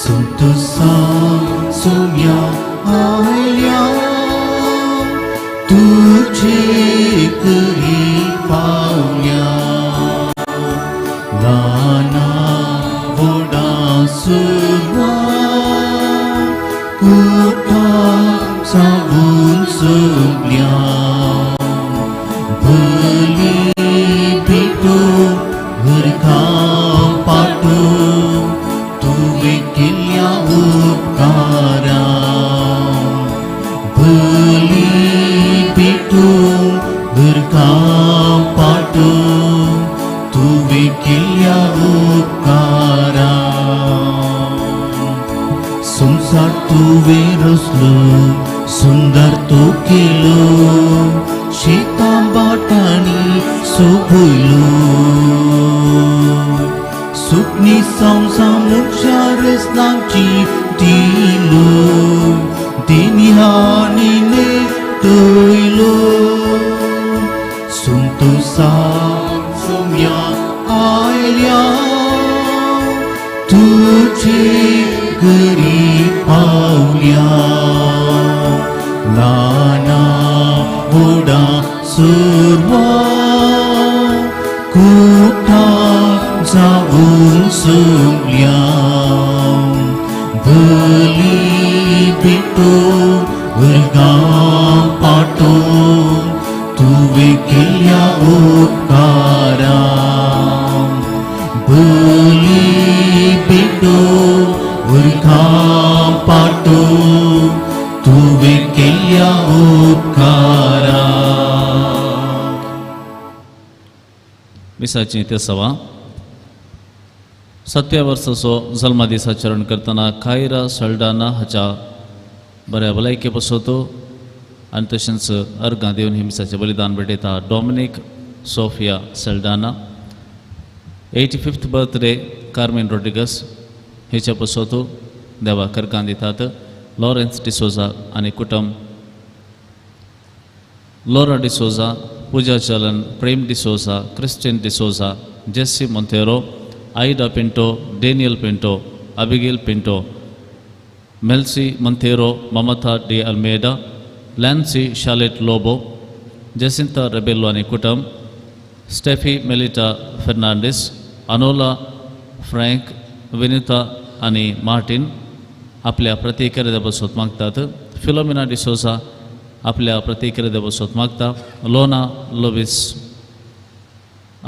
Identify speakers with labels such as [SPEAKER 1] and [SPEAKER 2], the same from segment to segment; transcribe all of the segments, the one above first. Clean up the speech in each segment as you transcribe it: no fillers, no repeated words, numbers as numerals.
[SPEAKER 1] संतोषा सोम्या आल्या तुझे करी पावल्या लाना वोडा सुरवा कुठा साबून सोगल्या भली भेटो घरखा पाठो तुवे केल्या उपकारा भली भेटो घरखा पाठो तुवे केल्या उपकारा संसार तुवे रचलो सुंदर तो केलो शेता बाटाणी सोभयलो सुखनी संसार मोक्षार रचनाची दिलो देनिहानीने तोयलो संतोषा सोम्या आयल्या तुझे घरी पावल्या लाना वोडा सुरवा कुठा जाऊन सोगल्या भली भेटो घरगा पाठो तुवे केल्या उपकारा भली भेटो घरगा पाठो तुवे केल्या उपकारा.
[SPEAKER 2] मिसाची ते सवा 7व्या वर्साचो जल्मा दिसाचरण करतना कायरा सल्डाना हाच्या बऱ्या भलायके बसवतो आनी तशेंच अर्गां दिवन ही मिसाचें बलिदान भेटयता Dominic Sophia Saldanha 85th birthday Carmen Rodrigues हिचे बसवतो देवाक अर्गां दितात लॉरेन्स डिसोजा आनी कुटुंब लोरा डिसोजा पूजा चलन Prem D'Souza Christine D'Souza Jessy Monteiro Aida Pinto Daniel Pinto Abigail Pinto Melsy Monteiro Mamta D'Almeida Lancy Charlotte Lobo Jacinta Rebello आनी कुटुंब स्टेफी मेलिटा फर्नांडिस अनोला फ्रँक विनिता आनी मार्टिन आपल्या प्रतिक्रिया बसवत मागतात फिलोमिना डिसोजा आपल्या प्रतिक्रिया बसवत मागता लोना लोविस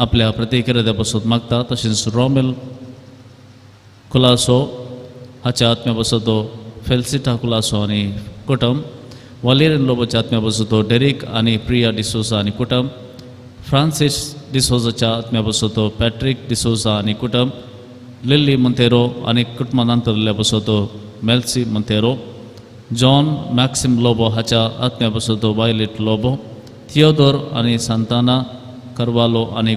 [SPEAKER 2] आपल्या प्रतिक्रिया बसवत मागता तशेंच रोमेल कुलासो हाच्या आत्म्या बसवतो फेल्सिटा कुलासो आनी कुटुंब वालेरियन लोबोच्या आत्म्या बसवतो डेरिक आनी प्रिया डिसोजा आनी कुटुंब फ्रांसिस डिसोजाच्या आत्म्या बसवतो पॅट्रिक डिसोजा आनी कुटुंब लिली मोंतेरो आनी कुटुंबानंतरल्या बसवतो मेल्सी मोंतेरो जॉन मॅक्सिम लोबो हाच्या आत्म्या बसवतो वायलेट लोबो थियोदोर आनी सांताना करवालो आनी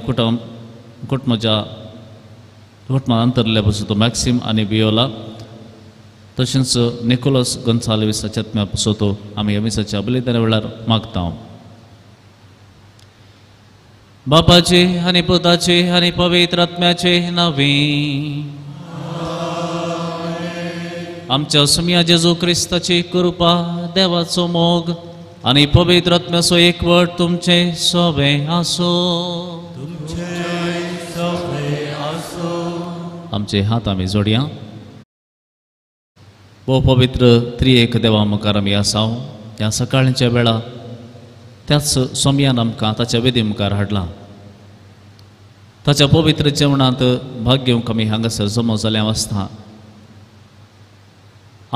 [SPEAKER 2] कुटुंबानंतरल्या बसवतो मॅक्सिम आनी बियोला तशेंच निकोलस गोन्साल्वीसाच्या आत्म्या बसवतो आमी ह्या मिसाच्या बलिदाना वेळार मागता. बापाचे आनी पुताचे आनी पवित्र आत्म्याचे नांवे आमच्या सुम्या जेजू क्रिस्ताची कृपा देवाचो मोग आनी पवित्र आत्म्याचो एकवट तुमचे सोबे आसो. आमचे हात आमी जोडया. वो पवित्र त्रिएक देवा मुखार आमी आसाव ह्या सकाळच्या वेळा त्याच सोम्यान आमकां ताच्या वेदी मुखार हाडला. ताच्या पवित्र जेवणांत भाग घेवंक आमी हांगासर जमो जाल्ल्या आसता.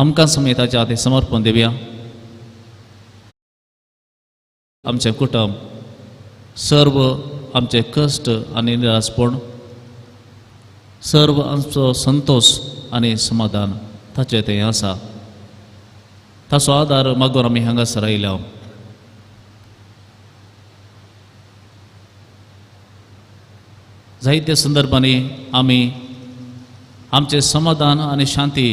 [SPEAKER 2] आमकां समेत ताच्या हाती समर्पण दिवया. आमचें कुटुंब सर्व आमचे कश्ट आनी निराशपण सर्व आमचो संतोष आनी समाधान ताचें तें आसा. ताचो आदार मागून आमी हांगासर आयल्या. जायत्या संदर्भांनी आमी आमचे समाधान आनी शांती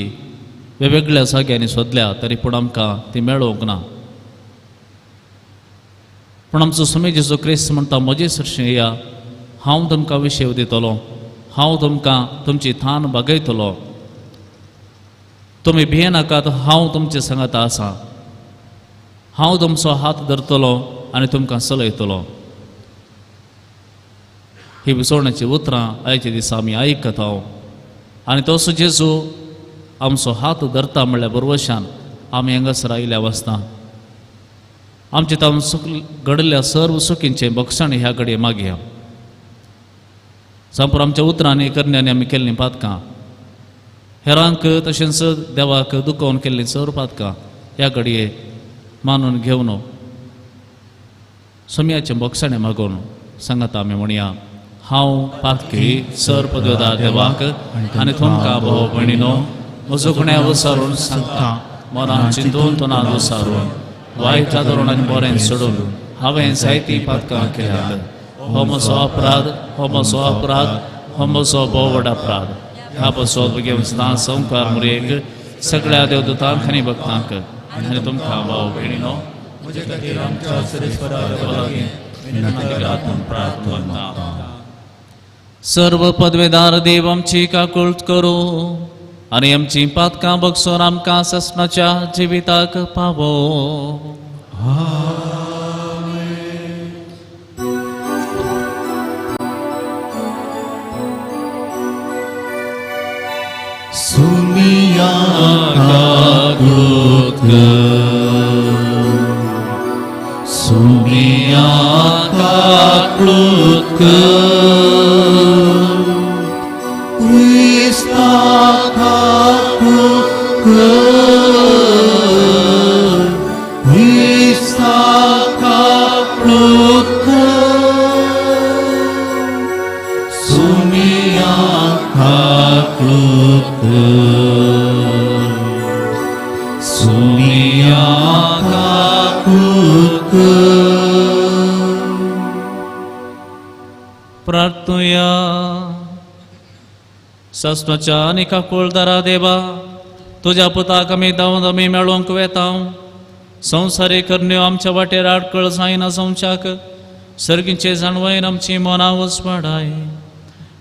[SPEAKER 2] वेगवेगळ्या जाग्यांनी सोदल्या तरी पूण आमकां ती मेळोवंक ना. पूण आमचो स्वामी जेजू क्रिस्त म्हणटा म्हजे सरशें या हांव तुमकां विशय दितलो हांव तुमकां तुमची थान बागयतलो. तुम्ही भिये नाकात, हांव तुमचे सांगत आसा. हांव तुमचो हात धरतलो आनी तुमकां चलयतलो. ही विसवण्याची उतरां आयच्या दिसा आमी आयकता. आनी तसो जेजू आमचो हात धरता म्हणल्यार बरोवशान आमी हांगासर आयल्या वसता. आमचे तावन घडल्या सर्व सुखींचे बक्षण ह्या घडये मागया. संपूर्ण आमच्या उतरांनी करण्यानी आमी केल्लीं पातकां, हेरांक तशेंच देवाक दुखोवन केल्लीं सर्व पातकां ह्या घडये मानून घेवन सोम्याचे बक्षणे मागून सांगता आमी म्हणया. हांव पातकी सर पदवेदार देवाक आनी तुमकां भाव भयणीनो म्हजो गुन्यांव विसारून सांगता. मनान चिंतून तोंडान विसारून वायट धरून आनी बरें सोडून हांवें जायतीं पातकां केल्यात. हो म्हजो अपराध, हो म्हजो अपराध, हो म्हजो भोव व्हड अपराध. ह्या पासून बेगीन संवकार मुरेक सगळ्या देवदूतांक आनी भक्तांक आनी तुमकां भाव भयणीनो म्हजे खातीर आमच्या सर्वेस्परा देवा लागीं विनंती करात प्रार्थना. सर्व पदवेदार देव आमची काकूळट करो आनी आमची पातकां बक्षून आमकां ससनाच्या जिविताक पावो.
[SPEAKER 1] सुमिया काकूळट सुमिया काकूळट Krista kakulut, Krista kakulut, Sumia kakulut, Sumia kakulut.
[SPEAKER 2] प्रार्थूया. सस्नाच्या आनी काकूळदारा देवा, तुज्या पुताक आमी धांवन आमी मेळोवंक वेता. संवसारी करण्यो आमच्या वाटेर आडकळ जायना जावच्याक सर्गीचे जाणवयन आमची मनां वसवाडाय.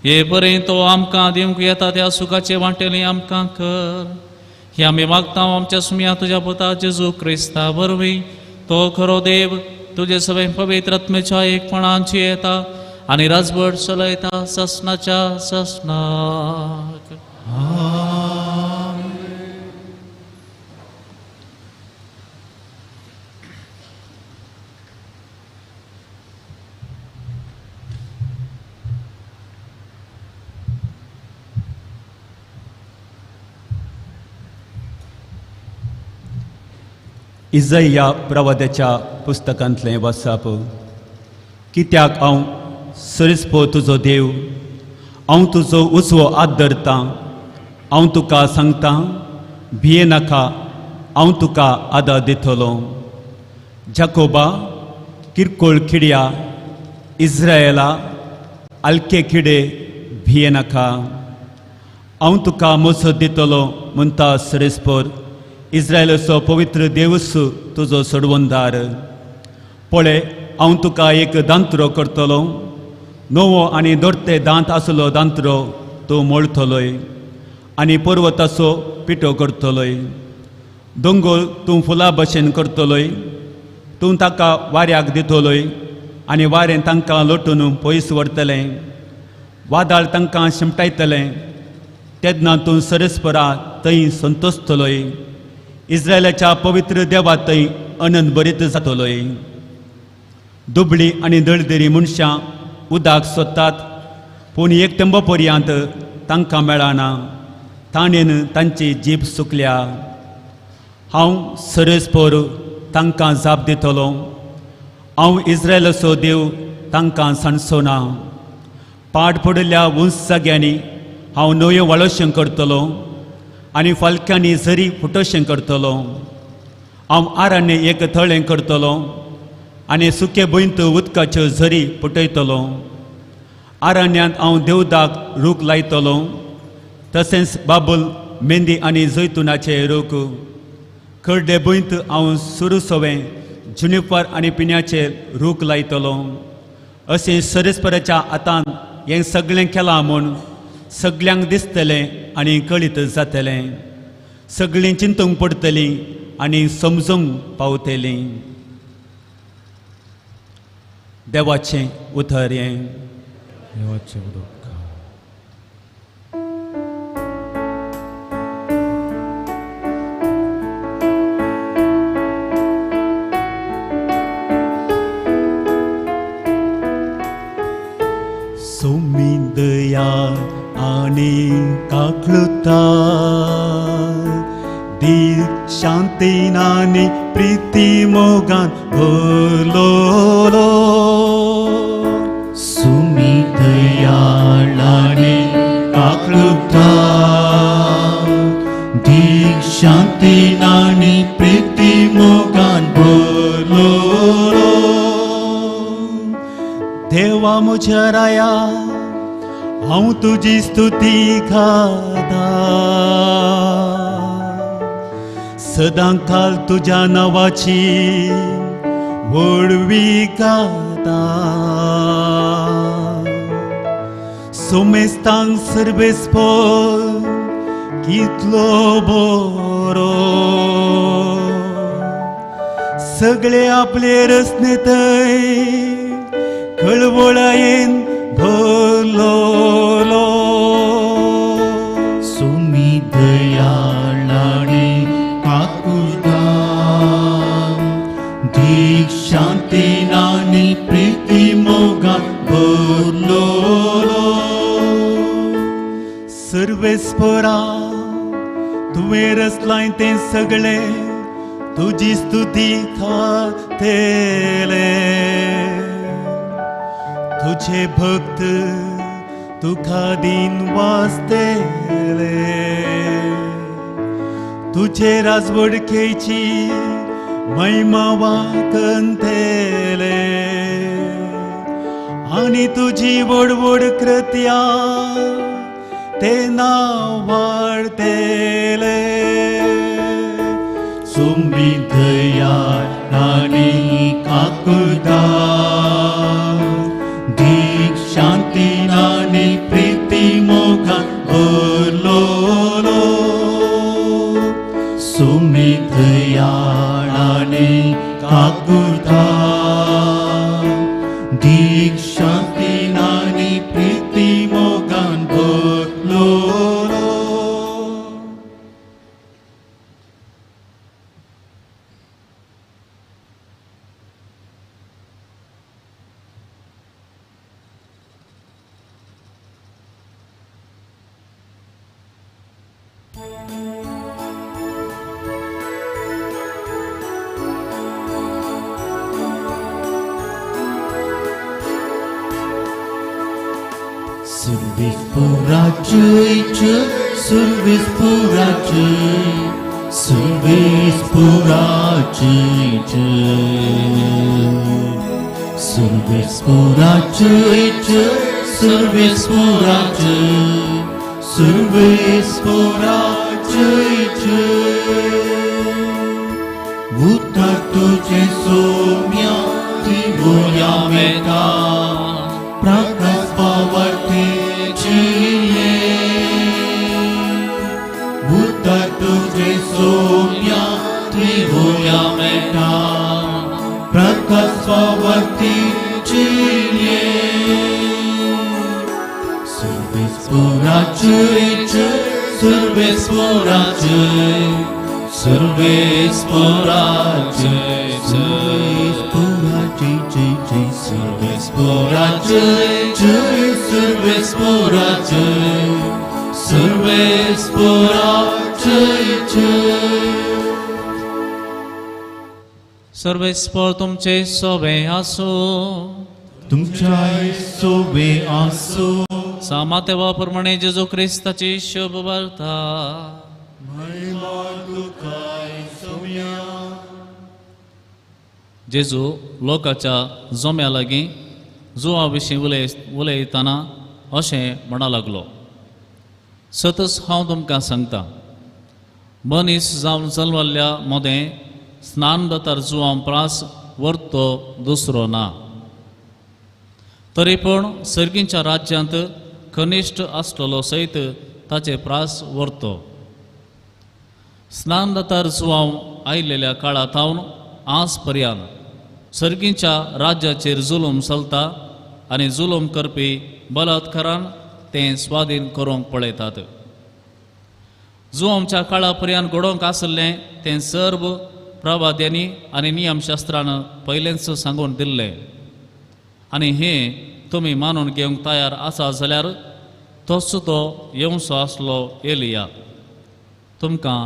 [SPEAKER 2] हे बरें तो आमकां दिवंक येता त्या सुखाचे वांटेली आमकां कर. हे आमी मागता आमच्या सुम्या तुज्या पुता जेजू क्रिस्ता वरवीं. तो खरो देव तुजे सगळे पवित्र आत्मेच्या एकपणांची येता आनी राजभर चलयता ससनाच्या ससनाक.
[SPEAKER 3] इजया प्रवाद्याच्या पुस्तकांतलें वाचप. कित्याक हांव सरिस्पो तुजो देव, हांव तुजो उजवो हात धरतां. हांव तुका सांगतां, भिये नाका, हांव तुका आदार दितलो. जाकोबा किरकोळ खिड्या, इस्रायेला हलके खिडे, भिये नाका. हांव तुका मोसत दितलो म्हणटा सरिस्पोर, इस्रायलाचो पवित्र देवूच तुजो सोडवंदार. पळय, हांव तुका एक दांत्रो करतलो. नवो आनी दोरते दांत आसलो दांत्रो तूं मोडतलोय आनी पर्वताचो पिठो करतलोय. दोंगोर तूं फुलां भशेन करतलोय. तूं ताका वाऱ्याक दितलोय आनी वारें तांकां लोटून पयस व्हरतलें. वादळ तांकां शिमटायतलें. तेन्ना तूं सरस्परा थंय संतोसतलोय. इस्रायलाच्या पवित्र देवा थंय आनंद भरीत जातलोय. दुबळी आनी दळदरी मनशां उदक सोदतात, पूण एक तेंबो पर्यंत तांकां मेळना. ताणेन तांची जीब सुकल्या. हांव सरस्पोर तांकां जाप दितलो. हांव इस्रायलाचो देव तांकां सांडसोना. पाड पडल्या उंच जाग्यांनी हांव न्हंयो वाळोशें करतलो आनी फालक्यांनी झरी फुटोशें करतलो. हांव आरान्य एक थळें करतलो आनी सुके भुंयत उदकाच्यो झरी फुटयतलो. आरान्यांत हांव देवदाक रूख लायतलो, तशेंच बाबूल, मेंदी आनी जैतुनाचे रूख. खड्डे भुंयत हांव सुरसोवें, जुनिपर आनी पिण्याचे रूख लायतलो. अशें सरस्पराच्या हातान हें सगळें केलां म्हूण सगळ्यांक दिसतलें आनी कळीत जातलें. सगळीं चिंतूंक पडटलीं आनी समजूंक पावतलीं. देवाचें उतर हें.
[SPEAKER 1] देवाचें उदक.
[SPEAKER 3] सोमिदया आनी काकलुता दी शांतीन आनी प्रीती मोगान भरलोलो.
[SPEAKER 1] सुमी दयाळाने काकलुता दीक शांतीनानी प्रीती मोगान भरलोलो.
[SPEAKER 3] देवा म्हज्या राया हांव तुजी स्तुती गाता. सदां काल तुज्या नांवाची व्हडवी गाता. सोमेस्तांक सर्वेस्पर कितलो बरो. सगळे आपले रस्ते थंय कळवळायेन भरलोलो.
[SPEAKER 1] सुमी दयाळाने काकुदा दीक शांतीनानी प्रीती मोगान भरलोलो.
[SPEAKER 3] सर्वेस्परा तुवें रचलाय तें सगळें तुजी स्तुती खातेले. तुझे भक्त तुका दिन वाचतेले. तुझे राजवडकेची महिमा वाकंतेले आनी तुजी व्हड कृत्या ते नांव वाडतेले.
[SPEAKER 1] सुमी दयाळाने काकुदा दीक शांतीनानी प्रीती मोगान भरलोलो. सुमी दयाळाने काकुदा दीक शांतीनानी प्रीती मोगान भरलोलो. Survispura jai, Survispura jai, Survispura jai. Survispura jai, Survispura jai, Survispura jai. Vuta tuje somya trivoya meta prakas pavarti chiye. Vuta tuje somya trivoya meta prakas pavarti chiye. Survispura jai, Survispura jai, Survispura jai, Survispura jai, Survispura jai, Survispura jai, Survispura jai.
[SPEAKER 2] सर्वेस्पर तुमचे सोबे आसो.
[SPEAKER 1] तुमच्या सोबे आसो.
[SPEAKER 2] सामाते वाप्रमाणे जेजू क्रिस्ताची शुभ वार्ता. जेजू लोकाच्या जोम्या लागीं जुवा विशीं उलयतना अशें म्हणा लागलो. सतत हांव तुमकां सांगता, मनीस जावन जल्मल्ल्या मोदें स्नान दोतार जुवां प्रास व्हरतो दुसरो ना. तरी पूण सर्गींच्या राज्यांत कनिश्ट आसतलो सयत ताचे प्रास व्हरतो. स्नानदातार सुवाव आयिल्ल्या काळांतावन आज पर्यंत सर्गीच्या राज्याचेर जुलूम चलता आनी जुलूम करपी बलात्कारान तें स्वाधीन करूंक पळयतात. जुलूमच्या काळा पर्यंत घडोवंक आसलें तें सर्व प्रवाद्यांनी आनी नियमशास्त्रान पयलेंच सांगून दिल्लें. आनी हें तुमी मानून घेवंक तयार आसा जाल्यार तोच तो येवचो आसलो एलिया. तुमकां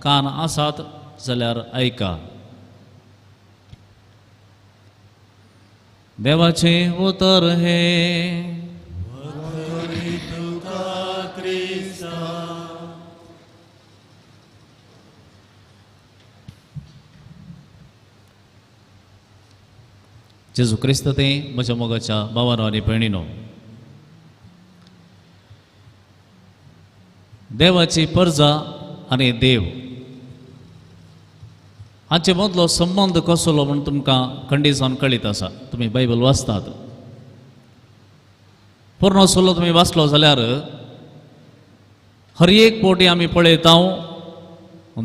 [SPEAKER 2] कान आसात जाल्यार ऐका. देवाचें उतर हे जेजू क्रिस्त तें म्हज्या मोगाच्या भावानो आनी भयणीनो, देवाची परजा आनी देव हाचे मदलो संबंद कसलो म्हूण तुमकां खंडीत जावन कळीत आसा. तुमी बायबल वाचतात. पूर्ण सोलो तुमी वाचलो जाल्यार हर एक पोटी आमी पळयता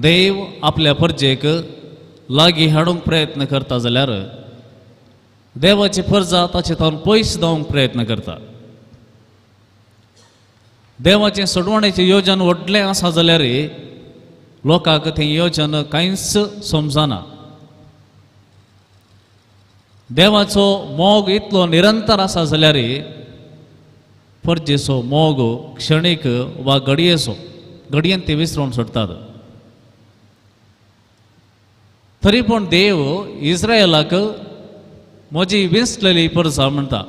[SPEAKER 2] देव आपल्या परजेक लागीं हाडूंक प्रयत्न करता जाल्यार देवाची परजा ताचे तावन पयस धांवंक प्रयत्न करता. देवाचें सोडवण्याचें योजन व्हडलें आसा जाल्यार लोकांक तें योजन कांयच समजना. देवाचो मोग इतलो निरंतर आसा जाल्यार परजेचो मोग क्षणीक वा घडयेन ते विसरून सोडतात. तरी पूण देव इस्रायलाक म्हजी विसरलेली परजा म्हणटा.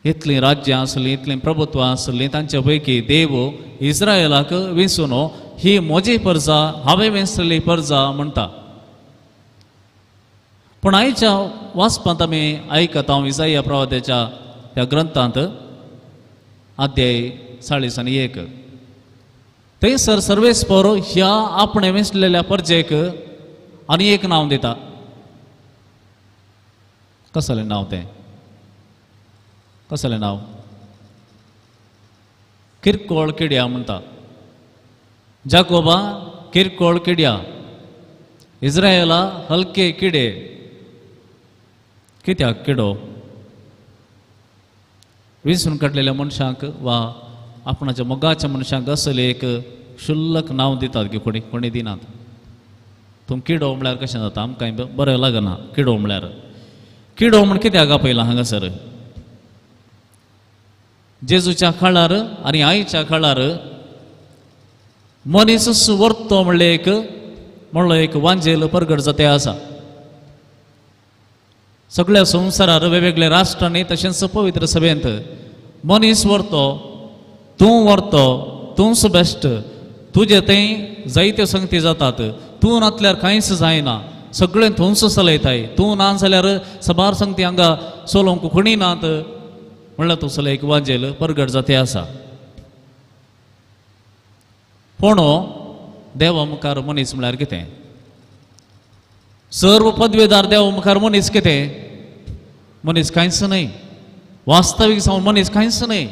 [SPEAKER 2] इतलीं राज्यां आसलीं, इतलीं प्रभुत्वां आसलीं, तांचे पैकी देव इस्रायलाक विसरून ही म्हजी परजा, हांवें विसरलेली परजा म्हणटा. पूण आयच्या वाचपांत आमी आयकता इसाया प्रवाद्याच्या त्या ग्रंथांत अध्याय 40:1 थंयसर सर्वेस्पर ह्या आपणे विसरलेल्या परजेक आनी एक नांव दिता. कसलें नांव तें? कसलें नांव? किरकोळ किड्या म्हणटा. जाकोबा किरकोळ किड्या, इस्रायला हलके किडे. कित्याक किडो? विसरून काडलेल्या मनशांक वा आपणाच्या मोगाच्या मनशांक असले एक शुल्लक नांव दितात की कोणी दिनात. तुम किडो म्हळ्यार कशें जाता? आमकां बरें लागना किडो म्हळ्यार. किडो म्हण कित्याक आपयला हांगासर? जेजूच्या काळार आनी आईच्या काळार मनीस वर्तो म्हणलो एक वांजेल परगट जाते आसा. सगळ्या संवसारार वेगवेगळ्या राष्ट्रांनी तशेंच पवित्र सभेंत मनीस व्हरतो, तूं व्हरतो, तूंच बेस्ट, तुजे थंय जायत्यो संगती जातात, तूं नातल्यार कांयच जायना, सगळें थंयच चलयताय, तूं ना जाल्यार सबार संगती हांगा चलोवंक कोणी नात म्हणल्यार तूं सगळें एक वांजेल परगट जाते आसा. पूण देवा मुखार मनीस म्हळ्यार कितें? सर्व पदवेदार देवा मुखार मनीस कितें? मनीस कांयच न्हय. वास्तवीक जावन मनीस कांयच न्हय.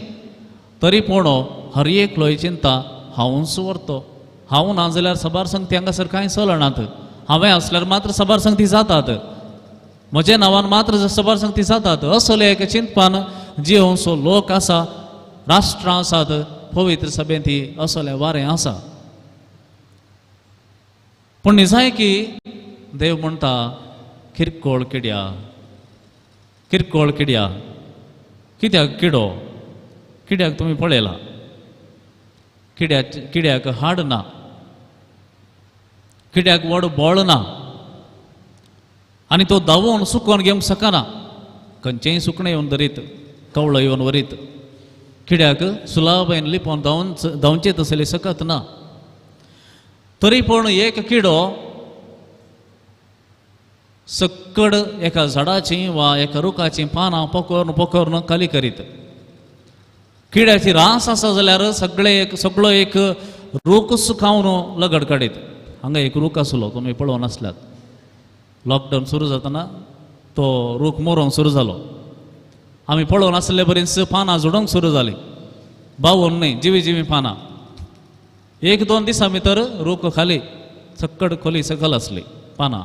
[SPEAKER 2] तरी पूण हर एक लोय चिंता हांवूच व्हरतो, हांव ना जाल्यार सबार संगती हांगासर कांय चलनात, हांवें आसल्यार मात्र सबार संगती जातात, म्हज्या नांवान मात्र सबार संगती जातात, असले एक चिंतपान जिवंसो लोक आसा, राष्ट्रां आसात, पवित्र सभेंत ही असलें वारें आसा. पूण निजाय की देव म्हणटा किरकोळ किड्या, किरकोळ किड्या. कित्याक किडो? किड्याक तुमी पळयला किड्याक हाड ना, किड्याक व्हड बळ ना, आनी तो धांवून सुकोवन घेवंक शकना. खंयचेंय सुकणें येवन धरीत, कवळो येवन वरीत. किड्याक सुलाबायन लिपोवन धांवचे तसले सकत ना. तरी पूण एक किडो सक्कड एका झाडाची वा एका रुखाची पानां पोकोरून खाली करीत. किड्याची रास आसा जाल्यार सगळो एक रूख सुखावन लगड काडीत. हांगा एक रूख आसलो, तुमी पळोवन आसल्यात. लॉकडावन सुरू जातना तो रूख मोरोंक सुरू जालो. आमी पळोवन आसले बरीच पानां झुडोंक सुरू जालीं. बावून न्हय, जिवी जिवी पानां. एक दोन दिसा भितर रूख खाली चक्कड खोली सकल असली पानां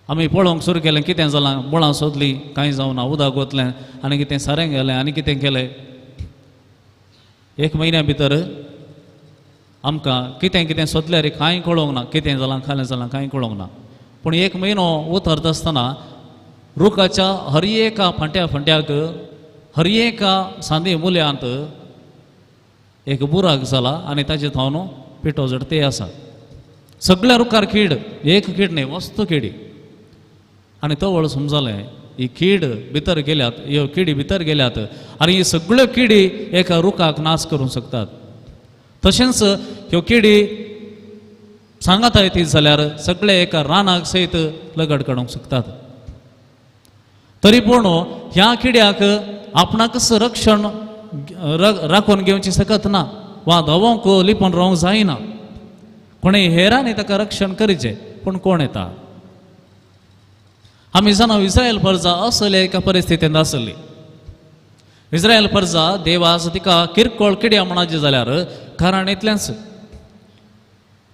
[SPEAKER 2] आमी पळोवंक सुरू केलें कितें जालां मुळां सोदलीं कांय जावना उदक वतलें आनी कितें सारें गेलें आनी कितें केलें एक म्हयन्या भितर आमकां कितें कितें सोदल्यार कांय कळोवंक ना कितें जालां खालें जालां कांय कळोवंक ना पूण एक म्हयनो उतरता आसतना रुखाच्या हर एका फांट्या फांट्याक हर एका सांदी मुल्यांत एक बुराक जाला आनी ताचे थावन पिठो जड ते आसा सगळ्या रुखार कीड एक कीड न्ही वस्त किडी आनी तो वळ समजलें ही कीड भितर गेल्यात ह्यो किडी भितर गेल्यात आनी ही सगळ्यो किडी एका रुखाक नाश करूंक शकतात तशेंच ह्यो किडी सांगात येत जाल्यार सगळे एका रानाक सयत लगड काडूंक शकतात तरी पूण ह्या किड्याक आपणाकच रक्षण राखून घेवची सकत ना वा धवोंक लिपोवन रावंक जायना कोणें हेरांनी ताका रक्षण करीचें पूण कोण येता आमी जाणा इस्रायल परजा असले एका परिस्थितींत आसली इस्रायल परजा देवास तिका किरकोळ किड्या म्हणचे जाल्यार कारण इतलेंच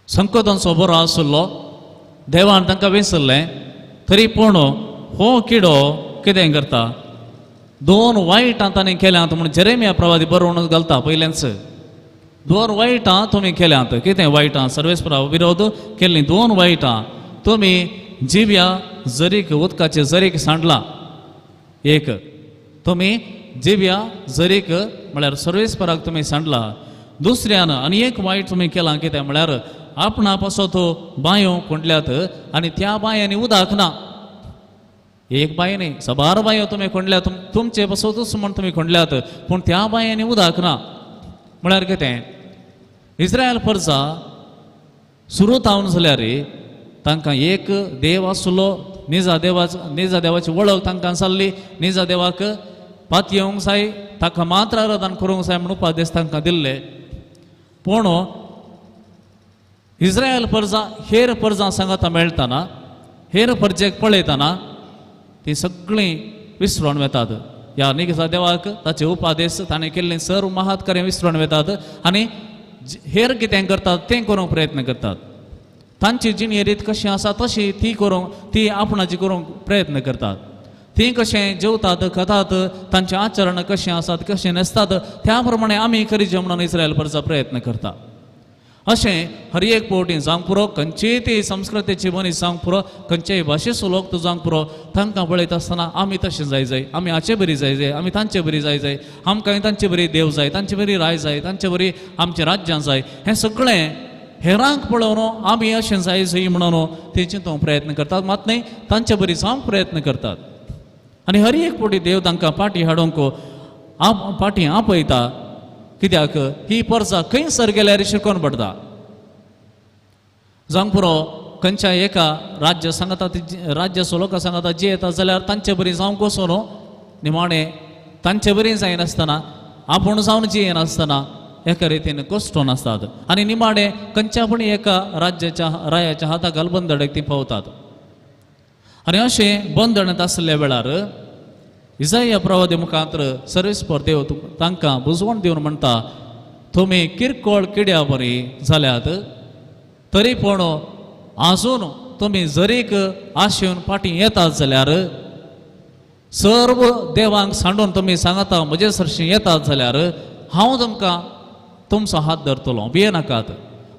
[SPEAKER 2] संकोतांचो बरो आसलो देवान तांकां विसरलें तरी पूण हो किडो कितें करता दोन वायटां ताणें केल्यांत म्हूण जेरेमिया प्रवादी बरोवन घालता पयलेंच दोन वायटां तुमी केल्यांत कितें वायटां सर्वेस्परा विरोध केल्लीं दोन वायटां तुमी जिव्या जरीक उदकाचे जरीक सांडला एक तुमी जिव्या जरीक म्हळ्यार सर्वेस्पराक तुमी सांडला दुसऱ्यान आनी एक वायट तुमी केलां कितें म्हळ्यार आपणा पासो तो बांयो कोंडल्यात आनी त्या बांयांनी उदक ना एक बांय न्ही सबार बांयो तुमी कोंडल्यात तुमचे पासोतूच म्हण तुमी कोंडल्यात पूण त्या बांयांनी उदक ना म्हळ्यार कितें इस्रायल परजा सुरू जावन जाल्यार तांकां एक देव आसलो निजा देवाची वळख तांकां जाल्ली निजा देवाक पात येवंक जाय ताका मात्र आराधन करूंक जाय म्हणून उपादेश तांकां दिल्ले पूण इस्रायल परजा हेर परजां सांगता मेळटाना हेर परजेक पळयतना ती सगळीं विसरून वेतात ह्या निजा देवाक ताचे उपादेश ताणें केल्लें सर्व महात्कार्य विसरून वेतात आनी हेर कितें करतात तें करूंक प्रयत्न करतात तांची जिणी रीत कशी आसा तशी ती आपणाची करूंक प्रयत्न करतात ती कशें जेवतात खातात तांचें आचरण कशें आसात कशें नासतात त्या प्रमाणे आमी करीचे म्हणून इस्रायल परजा प्रयत्न करता अशें हर एक पोवटी जावंक पुरो खंयचीय ती संस्कृतीची मनीस जावंक पुरो खंयच्याय भाशेचो लोक तो जावंक पुरो तांकां पळयता आसतना आमी तशें जाय आमी हाचे बरी जाय आमी तांचे बरी जाय आमकां तांचे बरी देव जाय तांचे बरी राय जाय तांचे बरी आमचें राज्यां जाय हें सगळें हेरांक पळोवन आमी अशें जाय म्हणून ते चिंतूंक प्रयत्न करतात मात न्ही तांचे बरी जावंक प्रयत्न करतात आनी हर एक पोटी देव तांकां पाटी हाडूंक पाटी आपयता कित्याक ही परजा खंयसर गेल्यार शिकोवन पडटा जावंक पुरो खंयच्याय एका राज्य सांगता राज्याचो लोक सांगता जे येता जाल्यार तांचे बरी जावंक वचून निमाणें तांचे बरी जायनासतना आपूण जावन जी येनासतना एका रितीन कश्टून आसतात आनी निमाणें खंयच्या पण एका रायाच्या हाताक घाल बंदडक ती पावतात आनी अशें बंदडत आसले वेळार इसाया प्रवादी मुखांतर सर्वेस्पर देव तांकां बुजवण दिवन म्हणटा तुमी किरकोळ किड्या बरी जाल्यात तरी पूण आजून तुमी जरीक आशेवन फाटीं येतात जाल्यार सर्व देवांक सांडून तुमी सांगता म्हजे सरशी येतात जाल्यार हांव तुमकां तुमचो हात धरतलो भियेनाकात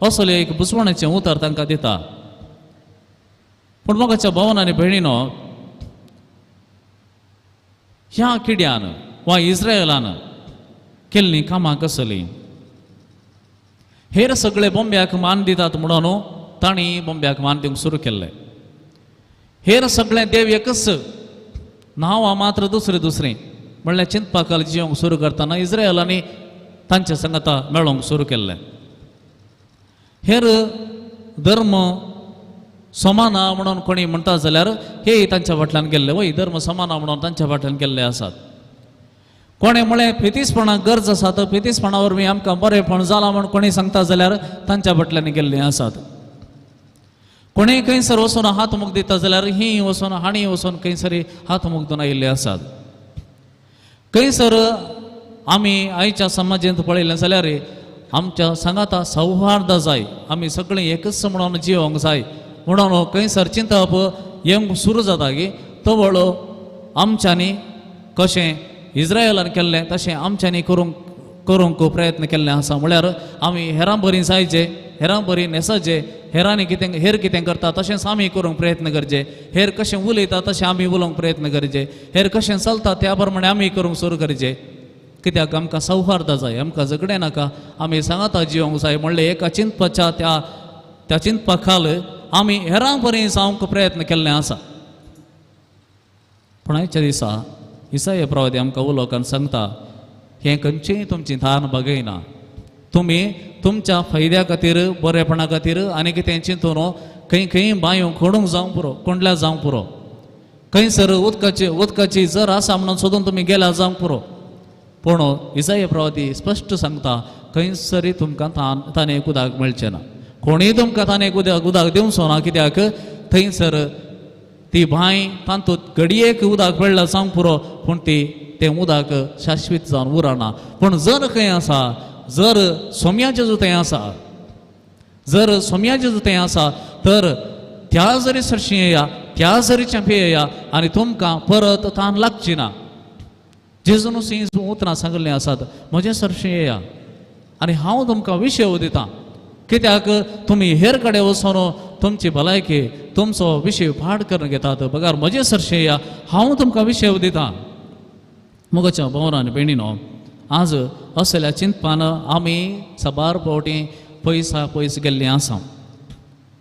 [SPEAKER 2] असलें एक बुजवणेचें उतर तांकां दिता पूण मोगाच्या भावान आनी भयणीनो ह्या किड्यान वा इस्रायलान केल्लीं कामां कसलीं हेर सगळे बोंब्याक मान दितात म्हणून तांणी बोंब्याक मान दिवंक सुरू केल्लें हेर सगळे देव एकच नांवां मात्र दुसरीं म्हणल्यार चिंतपाकाल जिवंक सुरू करतना इस्रायलांनी तांचे संगता मेळोवंक सुरू केल्लें हेर धर्म समाना म्हणून कोणी म्हणटा जाल्यार हे तांच्या फाटल्यान गेल्ले वय धर्म समाना म्हणून तांच्या फाटल्यान गेल्ले आसात कोणें म्हळें फितीसपणाक गरज आसा तर फितीसपणा वरवीं आमकां बरेंपण जालां म्हूण कोणी सांगता जाल्यार तांच्या फाटल्यान गेल्लीं आसात कोणें खंयसर वचून हातमुख दिता जाल्यार ही वचून हाणी वचून खंयसरी हातमुख दिवन आयिल्ले आसात खंयसर आमी आयच्या समाजांत पळयलें जाल्यार आमच्या सांगाता सौहार्द जाय आमी सगळीं एकच म्हणून जिवंक जाय म्हणून खंयसर चिंतप येवंक सुरू जाता की तो वळो आमच्यांनी कशें इस्रायलान केल्लें तशें आमच्यांनी करूंक प्रयत्न केल्ले आसा म्हळ्यार आमी हेरां बरीं जायचे हेरां बरीं नेसाचे हेरांनी हेर कितें करता तशेंच आमी करूंक प्रयत्न करचे हेर कशें उलयता तशें आमी उलोवंक प्रयत्न करचे हेर कशें चलता त्या प्रमाणे आमी करूंक सुरू करचे कित्याक आमकां सौहार्द जाय आमकां झगडें नाका आमी सांगाता जिवंक जाय म्हणलें एका चिंतपाच्या त्या चिंतपा खाल आमी हेरां बरीं जावंक प्रयत्न केल्लें आसा पूण आयच्या दिसा इसाया प्रवादी आमकां उलोवकान सांगता हें खंयचेंय तुमची थान बगयना तुमी तुमच्या फायद्या खातीर बरेपणा खातीर आनी कितें चिंतून खंय बांयो खोडूंक जावं पुरो कोंडल्या जावं पुरो खंयसर उदकाची जर आसा म्हणून सोदून तुमी गेल्या जावं पुरो पूण इसाया प्रवादी स्पश्ट सांगता खंयसरी तुमकां थानेक उदक मेळचें ना कोणीय तुमकां थानेक उदक दिवचो ना कित्याक थंयसर ती बांय तातूंत घडयेक उदक मेळ्ळां जावं पुरो पूण तें उदक शाश्वीत जावन उरना पूण जर खंय आसा जर सोम्याचें जुतें आसा जर सोम्याचें जुतें आसा तर त्या जरी सरशी येया त्या जरी चंपे येया आनी तुमकां परत तान लागची ना जेजून उतरां सांगलें आसात म्हजें सरशी येया आनी हांव तुमकां विशय दितां कित्याक तुमी हेर कडेन वचून तुमची भलायकी तुमचो विशय फाड करून घेतात बगार म्हजें सरशें येया हांव तुमकां विशय दितां मोगाच्या भावरान भयणीनो आज असल्या चिंतपान आमी साबार फावटी पयस गेल्लीं आसा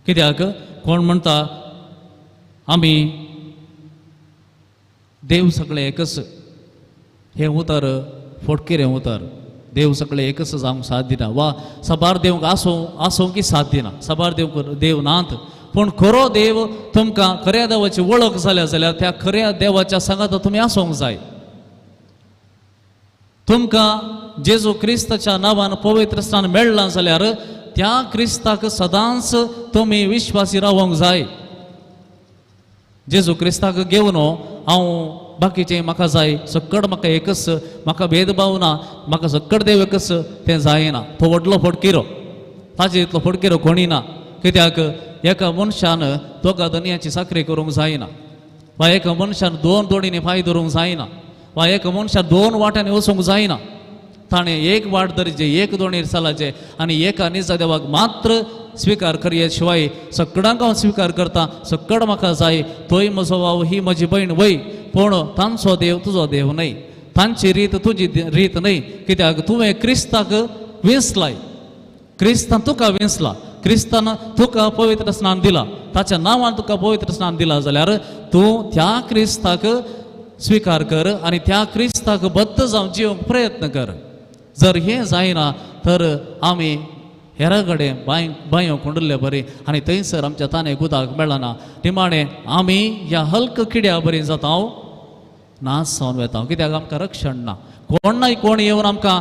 [SPEAKER 2] कित्याक कोण म्हणटा आमी देव सगळें एकच हें उतर फोटकेरें उतर देव सगळें एकच जावंक साथ दिना वा साबार देवक आसूंक की साथ दिना साबार देव नात पूण खरो देव तुमकां खऱ्या देवाची वळख जाल्यार त्या खऱ्या देवाच्या सांगात तुमी आसूंक जाय तुमकां जेजू क्रिस्ताच्या नांवान पवित्र स्थान मेळ्ळां जाल्यार त्या क्रिस्ताक सदांच तुमी विश्वासी रावंक जाय जेजू क्रिस्ताक घेवन हांव बाकीचें म्हाका जाय सक्कड म्हाका एकच म्हाका भेदभाव ना म्हाका सक्कड देव एकच तें जायना तो व्हडलो फटकिरो ताजे इतलो फटकिरो कोणी ना कित्याक एका मनशान दोगा दुनियाची साखरी करूंक जायना वा एका मनशान दोन दोडींनी पांय धरूंक जायना वा एका मनशान दोन वाट्यांनी वचूंक जायना ताणें एक वाट धरचे एक दोणी चलाचे आनी एका निजा देवाक मात्र स्विकार करये शिवाय सक्कडांक हांव स्विकार करता सक्कड म्हाका जाय तोय म्हजो भाव ही म्हजी भयण वय पूण तांचो देव तुजो देव न्हय तांची रीत तुजी रीत न्हय कित्याक तुवें क्रिस्ताक विंसलाय क्रिस्तान तुका विंसला क्रिस्तान तुका पवित्र स्नान दिला ताच्या नांवान तुका पवित्र स्नान दिला जाल्यार तूं त्या क्रिस्ताक स्विकार कर आनी त्या क्रिस्ताक बद्ध जावन जिवंक प्रयत्न कर जर हें जायना तर आमी हेरा कडेन बांयो कोंडुल्ले बरी आनी थंयसर आमच्या तानेक उदक मेळना निमाणें आमी ह्या हल्क किड्या बरी जाता नास जावन वेता कित्याक आमकां रक्षण ना कोण ना कोण येवन आमकां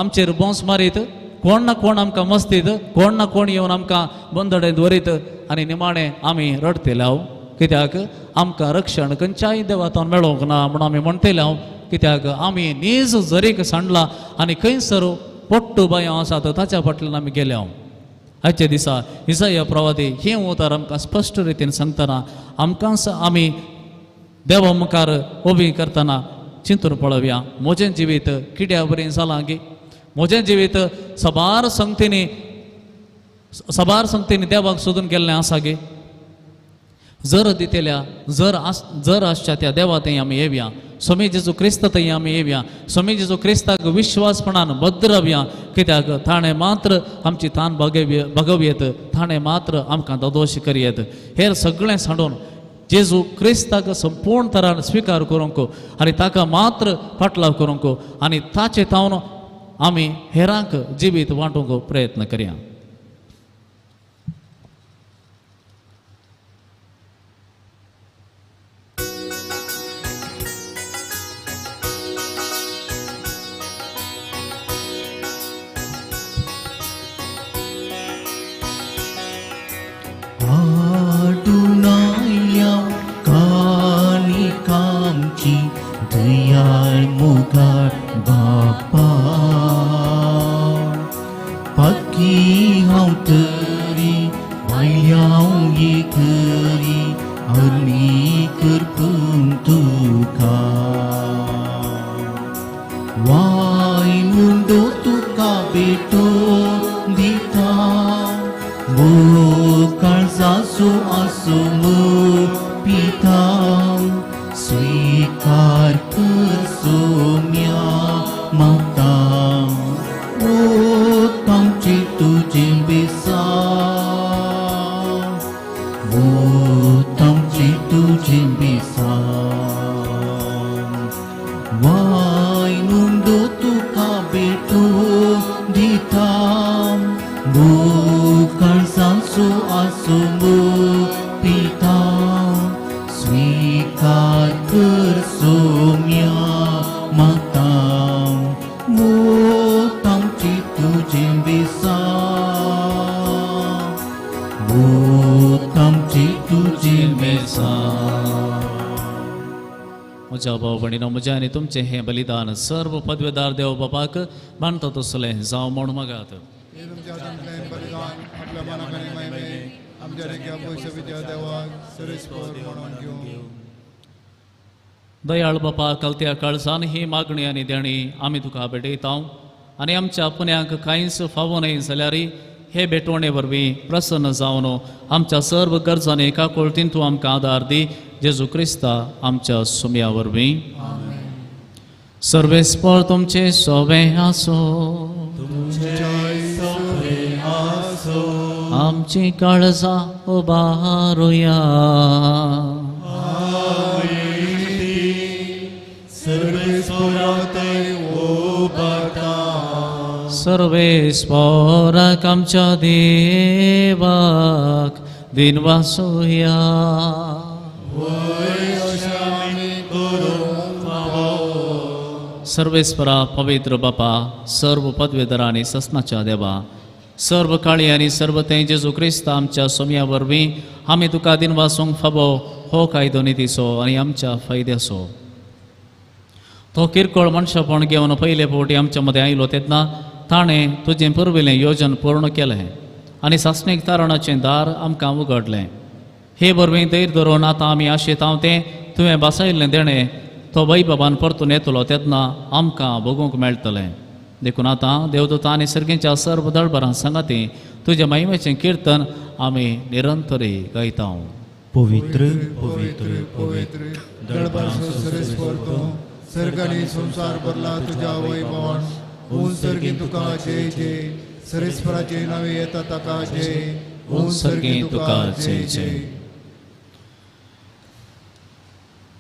[SPEAKER 2] आमचेर बोंस मारीत कोण ना कोण आमकां मस्तीत कोण ना कोण येवन आमकां बंदडेन दवरीत आनी निमाणें आमी रडतले कित्याक आमकां रक्षण खंयच्याय देवातान मेळोंक ना म्हणून आमी म्हणटले कित्याक आमी नीज झरीक सांडला आनी खंयसर पोट्टू बायो आसात ताच्या फाटल्यान आमी गेले आयच्या दिसा इसाया प्रवादी हें उतर आमकां स्पश्ट रितीन सांगतना आमकां आमी देवा मुखार उबी करतना चिंतून पळोवया म्हजें जिवीत कित्या बरें जालां गे म्हजें जिवीत सबार संगतींनी देवाक सोदून गेल्लें आसा गे जर दितेल्या जर आसच्या त्या देवा थंय आमी येवया स्वामी जेजू क्रिस्त थंय आमी येवया स्वामी जेजू क्रिस्ताक विश्वासपणान बद्द रावया कित्याक ताणें मात्र आमची तान भगवयेत ताणें मात्र आमकां दोदोश करयेत हेर सगळें सांडून जेजू क्रिस्ताक संपूर्ण तरान स्विकार करूंक आनी ताका मात्र फाटलाव करूंक आनी ताचे तावन आमी हेरांक जिवीत वांटूंक प्रयत्न करया
[SPEAKER 1] की हांव तरी वायल्याव येतरी हरली करपून तुका वाय मुंडो तुका बेटो दिता वो काळजाचो आसो पिता स्वीकार कर सोम्या माता ओ तांची तुझे बेसा वो तांची तुझे बेसा वाय नुंडो तुका बेटो दिता वो काळजाचो आसो पिता स्वीकार कर सोम्या माता वो तांची तुझे बेसा वो तांची तुझे बेसा
[SPEAKER 2] म्हज्या भाव भयणीनो म्हजें आनी तुमचें हें बलिदान सर्व पदवेदार देव बापाक मानता तसलें जावं म्हूण मागात.
[SPEAKER 4] हे तुमच्या हातांतल्यान बलिदान आपल्या मनाक आनी महिमेक आमच्या रेख्या पयसविच्या देवाक सरेस्पर म्हणून घेवं.
[SPEAKER 2] दयाळ बापा कलत्या काळजान ही मागणी आनी देणी आमी तुका भेटयतां आनी आमच्या पुण्याक कांयच फावो न्हय जाल्यार हे भेटवणे वरवीं प्रसन्न जावन आमच्या सर्व गरजांनी एका कोळतीन तूं आमकां आदार दी. जेजू क्रिस्ता आमच्या सुम्या वरवीं. सर्वेस्पर तुमचे सोबें आसो आमची काळजां उबारुया. सर्वेस्पराक आमच्या देवाक दिनवासुया. सर्वेस्परा पवित्र बापा सर्व पदवेदार आनी ससनाच्या देवा सर्व काळी आनी सर्व तें जेजू क्रिस्त आमच्या सोम्या वरवीं आमी तुका दिनवासूंक फावो हो कायदो नितीचो आनी आमच्या फायद्याचो. तो किरकोळ मनशापण घेवन पयले फावटी आमच्या मदें आयलो तेन्ना ताणें तुजें पुर्विल्लें योजन पूर्ण केलें आनी सासणीक तारणाचें दार आमकां उगडलें. हे वरवीं धैर्य धरून आतां आमी आशेतांव तें तुवें बसयल्लें देणें तो वैभवान परतून येतलो तेन्ना आमकां भोगूंक मेळटलें. देखून आतां देवदूतां आनी सर्गींच्या सर्व दळबरां सांगाती तुज्या महिमेचें कीर्तन आमी निरंतरी गायतां.
[SPEAKER 1] पवित्र पवित्र
[SPEAKER 4] पवित्र दळबरांचो सरेस्पर तूं सर्गानी संसार भरला तुज्या वैभवान ऊन सर्गी तुका जय जय सरेस्पराचे नावे येता ताका जय ऊन सर्गी तुका जय जय.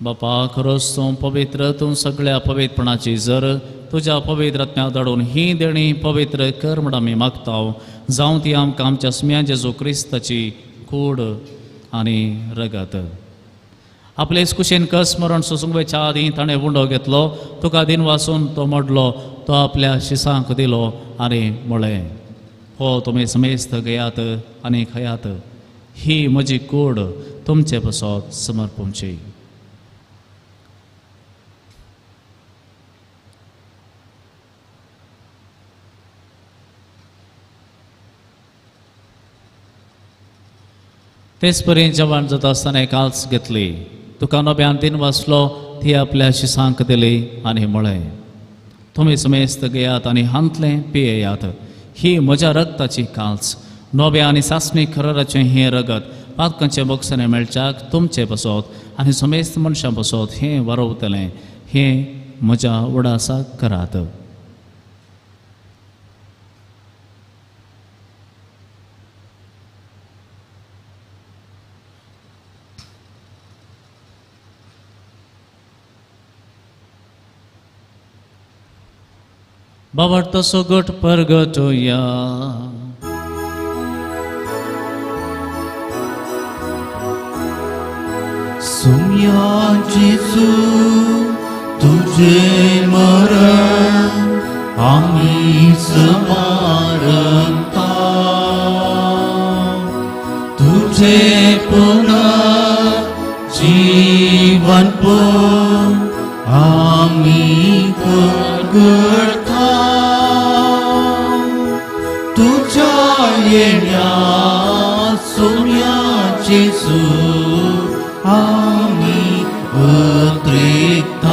[SPEAKER 2] बापा खरोच तूं पवित्र तूं सगळ्या पवित्रपणाची जर तुज्या पवित्रत्म्या धाडून ही देणी पवित्र कर म्हण आमी मागतांव. जावं ती आमकां आमच्या सुम्या जेजू क्रिस्ताची कूड आनी रगत. आपले कुशेन कस मरण सुसुंगेच्या आदीं ताणें उंडो घेतलो तुका दिन वाचून तो मोडलो तो आपल्या शिसांक दिलो आनी म्हळें हो तुमी समेस्त घेयात आनी खयात ही म्हजी कूड तुमचे बसत समर्पूंची. तेच परी जेवण जाता आसतना काल्स घेतली तुका नव्यान दिन वाचलो ती आपल्या शिसांक दिली आनी म्हळें तुमी समेस्त घेयात आनी हांतलें पियेयात ही म्हज्या रगताची काल्स नव्या आनी सासणी खरराचें हें रगत पातकांचे बक्षणे मेळच्याक तुमचे बसत आनी समेस्त मनशां बसत हें वारवतलें हें म्हज्या उडासाक करात. बावडतो सोगट परगटोया.
[SPEAKER 1] सुम्या जेजू तुझे मरण आम्ही समारंता तुझे पुनर्जीवन पण आम्ही करता तुझ्या येण्यात सोन्याचे सूर आम्ही अतिरिक्त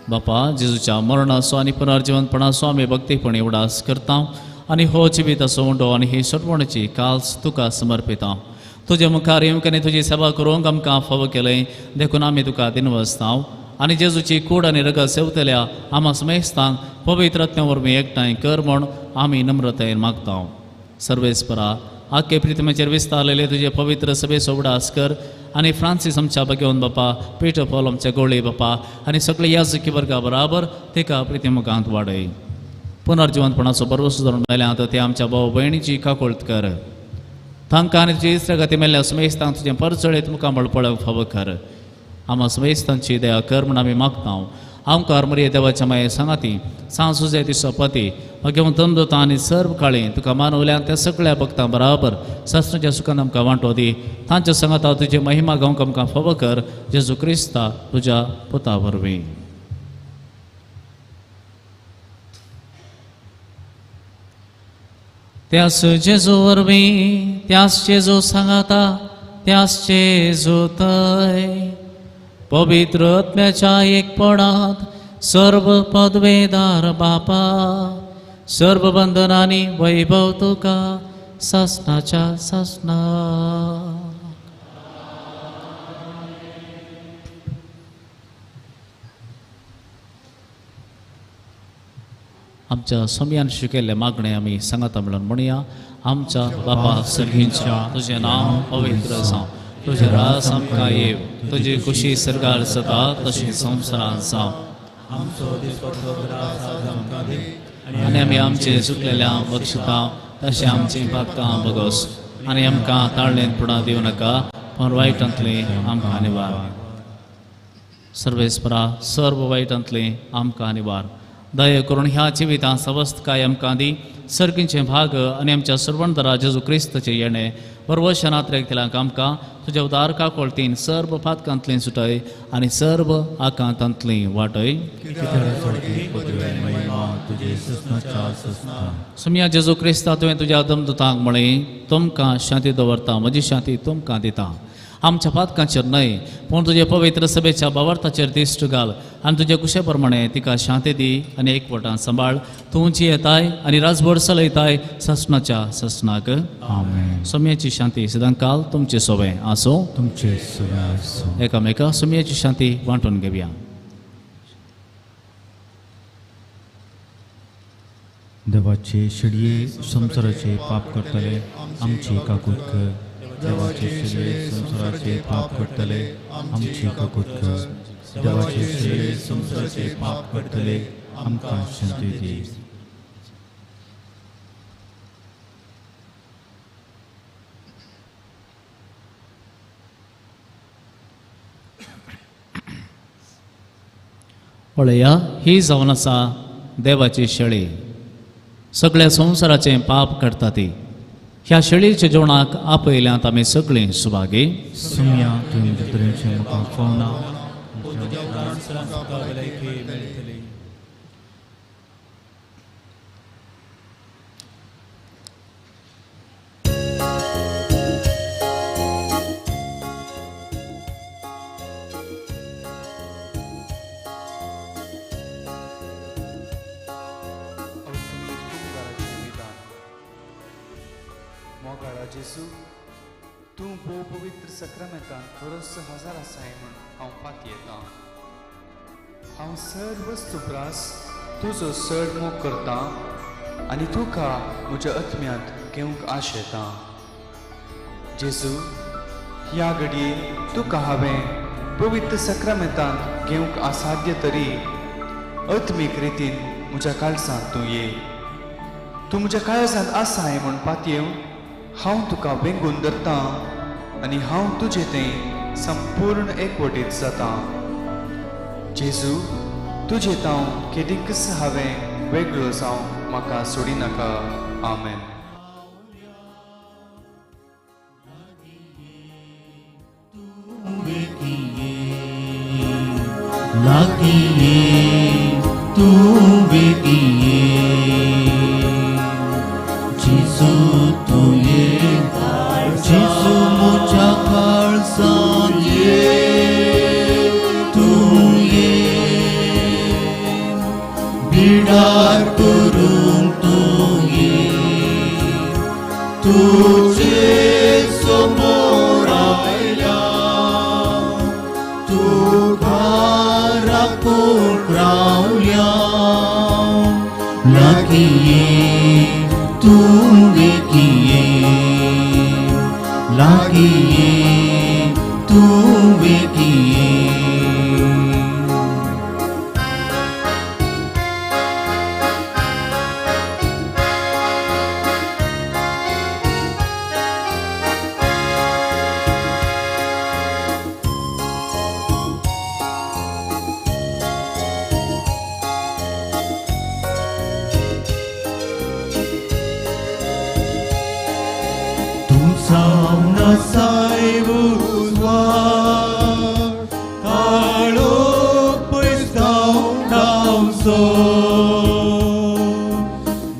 [SPEAKER 2] बापा जेजूच्या मरणाचो आनी पुनर्जिवंतपणाचो आमी भक्तीपणी उडास करता आनी हो जिविताचो उंडो आनी ही सटवणेची काल्स तुका समर्पिता. तुजे मुखार येवंक तुजी सेवा करूंक आमकां फाव केलें देखून आमी तुका दिनवसतांव आनी जेजूची कूड आनी रगत सेवतल्या आम्हा समेस्तांक पवित्र आत्म्या वरवीं एकठांय कर म्हूण आमी नम्रतायेन मागता. सर्वेस्परा आख्खे प्रितमेचेर विस्तारलेले तुजे पवित्र सभेचो उडास कर आनी फ्रांसीस आमच्या बगेवन बापा पीटर पॉल आमच्या गोळी बापा आनी सगळे याजकी वर्गा बराबर तेका प्रितिमुखांत वाडय. पुनर्जिवंतपणाचो बरोसो धरून मेल्यात ते आमच्या भाव भयणीची काकोळट कर. तांकां आनी तुजे इस्त्र गती मेल्ल्या समेस्तांक तुजें परचळीत मुखां बळपळक फाव कर. आम्हा समेस्तांची दया कर म्हूण आमी मागता. आमकां मरिये देवाच्या माये सांगाती सांसुजे तिसो पती घेवन तंदोता आनी सर्व काळी तुका मानवल्यान त्या सगळ्या भक्तां बराबर सस्नाच्या सुखान आमकां वांटो दी. तांच्या सांगाता तुजी महिमा गावंक आमकां फाव कर जेजू क्रिस्ता तुज्या पुता वरवीं. त्यास जेजू वरवीं त्यास जेजू सांगाता त्यास जेजू थंय पवित्र आत्म्याच्या एकपणात सर्व पदवेदार बापा सर्व बंधनांनी वैभव तुका ससनाच्या ससना. आमच्या समयान शिकयल्ले मागणे आमी सांगाता म्हणून म्हणया. आमच्या बापा सगळींच्या तुझें नांव पवित्र जावं तुझे रास आमकां येव तुजी खुशी सरगार जाता तशी संवसारांत जावं. आनी आमी आमचे चुकलेल्यांक बक्षिता तशें आमची पातकां बगोस आनी आमकां ताळणेन पुणा दिवं नाका पण वायटांतली आमकां निवार. सर्वेस्परा सर्व वायटांतली आमकां निवार. दया करून ह्या जिवितां सवस्त काय आमकां दी. सर्गींचे भाग आनी आमच्या सर्वंतरा जेजू क्रिस्ताचे येणे वर्वशनांत केल्याक आमकां तुज्या उदार काकोळतीन सर्व पातकांतली सुटय आनी सर्व आकांतांतली वाटय. सुमया जेजू क्रिस्ता तुवें तुज्या दमदुतांक म्हळें तुमकां शांती दवरता म्हजी शांती तुमकां दिता. आमच्या पातकांचेर न्हय पूण तुजे पवित्र सभेच्या बावर्ताचेर दिश्ट घाल आनी तुजे कुशे प्रमाणे तिका शांती दी आनी एकवटान सांबाळ. तूं जी येताय आनी राजभर चलयताय ससनाच्या ससनाक.
[SPEAKER 1] आमेन.
[SPEAKER 2] सोम्याची शांती सदांकाल तुमचे सोबे आसो.
[SPEAKER 1] तुमचे सोबे आसो.
[SPEAKER 2] एकामेका सोम्याची शांती वांटून घेवया.
[SPEAKER 1] देवाचे शिडये संसाराचे पाप करतले आमची काकूट कर. देवाचे शिडये संसाराचे पाप करतले आमची काकूट कर. देवाचे शिडये संसाराचे पाप करतले आमकां शांती दी.
[SPEAKER 2] पळया ही जावन आसा देवाची शेळी सगळ्या संवसाराचे पाप करता ती. ह्या शेळीच्या जेवणाक आपयल्यांत आमी सगळीं सुभागी.
[SPEAKER 1] सुमया तुवें म्हज्या तरेचे म्हाका फोवना.
[SPEAKER 5] मोगाळा जेजू तूं भोव पवित्र सक्रामेंतान खरोच हजार आसाय म्हूण हांव पाती येतां. हांव सर्व सुप्रास तुजो चड मोग करतां आनी तुका म्हज्या आत्म्यांत घेवंक आश येता. जेजू ह्या घडये तुका हांवें पवित्र सक्रामेंतान घेवंक असाध्य तरी आत्मीक रितीन म्हज्या काळजांत तूं ये. तूं म्हज्या काळजांत आसाय म्हूण पातयेव हांव तुका वेंगून धरतां आनी हांव तुजें तें संपूर्ण एकवटीत जाता. जेजू तुजें तांव केदींकच हांवें वेगळो जावं म्हाका सोडी नाका. आमेन.
[SPEAKER 1] लागिये तू बेगिये
[SPEAKER 6] विडार करूंक तूं ये तुझे समोर आयल्या तूं घरापूर रावल्या लागीं ये तूं वेगीं ये लागीं ये तूं वेगीं ये Sauna saibu war Talo pois down so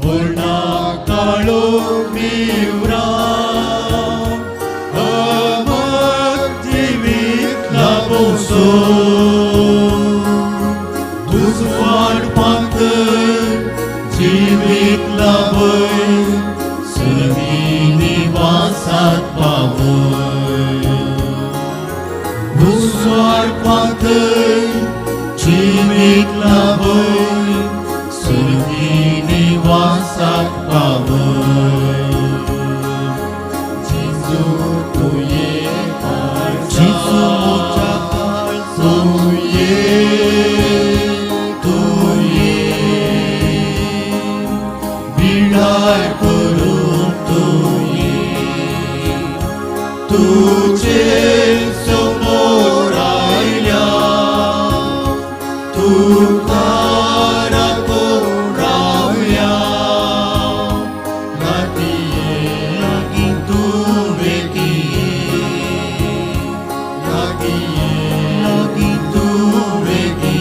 [SPEAKER 6] Morna kalo miura Amat jivit laboso Duswar panter jivit laboy Nivasaat pavay Duswar pantai Jivit labay Surgi nivasaat pavay Jisu tuye Jisu muchakal tuye Bidar kurun tuye तुझे समोर आयल्या तू घरापूर रावल्या लागीं तूं वेगीं लागीं तूं वेगीं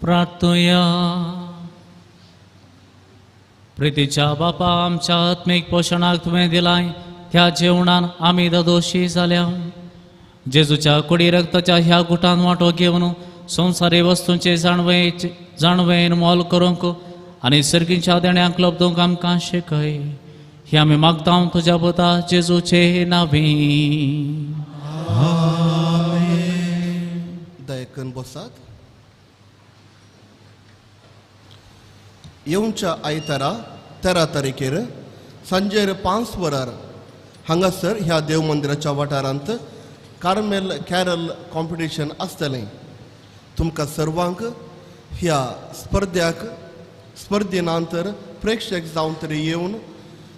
[SPEAKER 2] प्रार्थूया. प्रितीच्या बापा आमच्या आत्मिक पोषणाक तुवें दिलाय ह्या जेवणान आमी दोशी जाल्या. जेजूच्या कुडी रक्ताच्या ह्या गुटान वांटो घेवन संवसारी वस्तूंचे जाणवेन मोल करूंक आनी सर्गीच्या देण्याक लब्धूंक आमकां शिकय. हे आमी मागता तुज्या पुता जेजूचे नांवी.
[SPEAKER 7] दयेकन बसात. येवच्या आयतारा 13 तारखेर सांजेर 5 वरार हांगासर ह्या देव मंदिराच्या वाठारांत कार्मेल कॅरल कॉम्पिटिशन आसतलें. तुमकां सर्वांक ह्या स्पर्धेनंतर प्रेक्षक जावन तरी येवन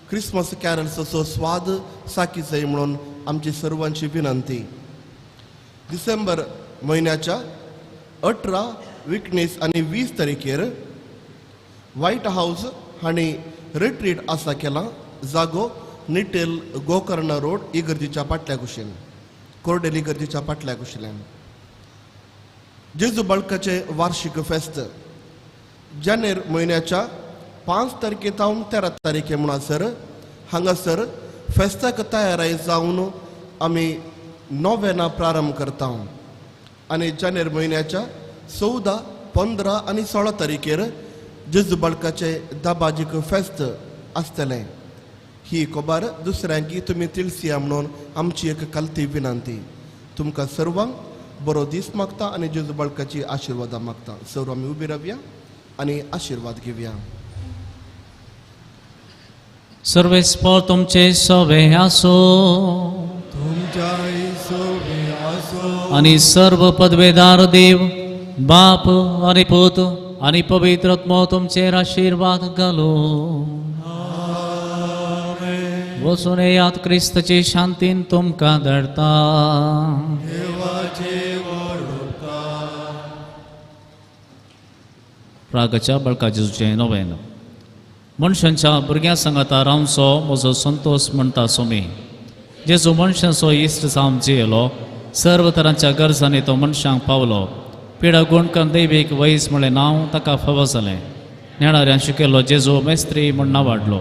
[SPEAKER 7] क्रिसमस कॅरल्सचो स्वाद साकी जाय म्हणून आमची सर्वांची विनंती. डिसेंबर म्हयन्याच्या 18, 19 आनी 20 तारखेर व्हाईट हाऊस हांणी रिट्रीट आसा केला. जागो निटेल गोकर्ण रोड इगर्जीच्या फाटल्या कुशीन कोर्डेल इगर्जीच्या फाटल्या कुशिल्यान. जेजू बाळकाचे वार्षिक फेस्त जानेर म्हयन्याच्या 5 तारखेतावन 13 तारखे म्हणसर हांगासर फेस्ताक तयाराय जावन आमी नोवेना प्रारंभ करता. आनी जानेर म्हयन्याच्या 14, 15 आनी 16 तारखेर जेजू बाळकाचे दाबाजीक फेस्त आसतलें. ही खबर दुसऱ्यांकी तुमी तिळसिया म्हणून आमची एक कलती विनंती. तुमकां सर्वांक बरो दीस मागता आनी जेजू बाळकाची आशिर्वादां मागता. सर्व आमी उबी रावया आनी आशिर्वाद घेवया.
[SPEAKER 2] सर्वेस्पर तुमचे सोबे आसो.
[SPEAKER 4] तुमच्याही सोबे आसो.
[SPEAKER 2] आणि सर्व पदवेदार देव बाप आणि पुत आणि पवित्र आत्मा तुमचेर आशीर्वाद घालो. वसून यात क्रिस्तची शांतीन तुमकां धाडटा.
[SPEAKER 4] देवाचे वळखता.
[SPEAKER 2] रागाच्या बळका जेजूचें नोवेन. मनशांच्या भुरग्यां सांगाता रावचो म्हजो संतोष म्हणटा सोमी. जेजू मनशांचो इश्ट जावन जियेलो. सर्व तरांच्या गरजांनी तो मनशांक पावलो. पिडा गुणकन दैवीक वैस म्हणलें नांव ताका फावो जालें. नेणाऱ्यान शिकयलो जेजू मेस्त्री म्हूण नांव वाडलो.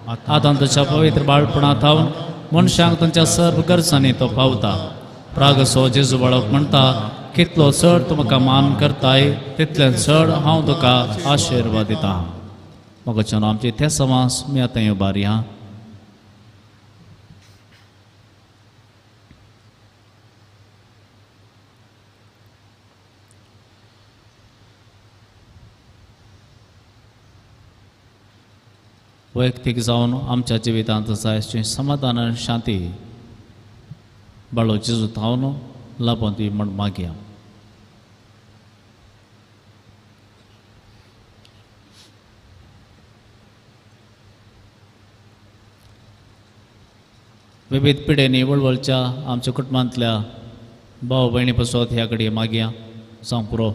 [SPEAKER 2] आतां ताच्या पवित्र बाळपणांत हांव मनशांक तांच्या सर्व गरजांनी तो पावता. प्रागसो जेजू बाळक म्हणटा कितलो चड तूं म्हाका मान करताय तितलें चड हांव तुका आशिर्वाद दितां. मोगाच्यान आमचे ते समास मी आतां उबारी हा. वैयक्तीक जावन आमच्या जिवितांत जाय अशें समाधान आनी शांती बाळो जेजू थावन लाभोवन दी म्हण मागया. विविध पिढेनी वळवळच्या आमच्या कुटुंबांतल्या भाव भयणी पासत ह्या घडये मागया. जावं पुरो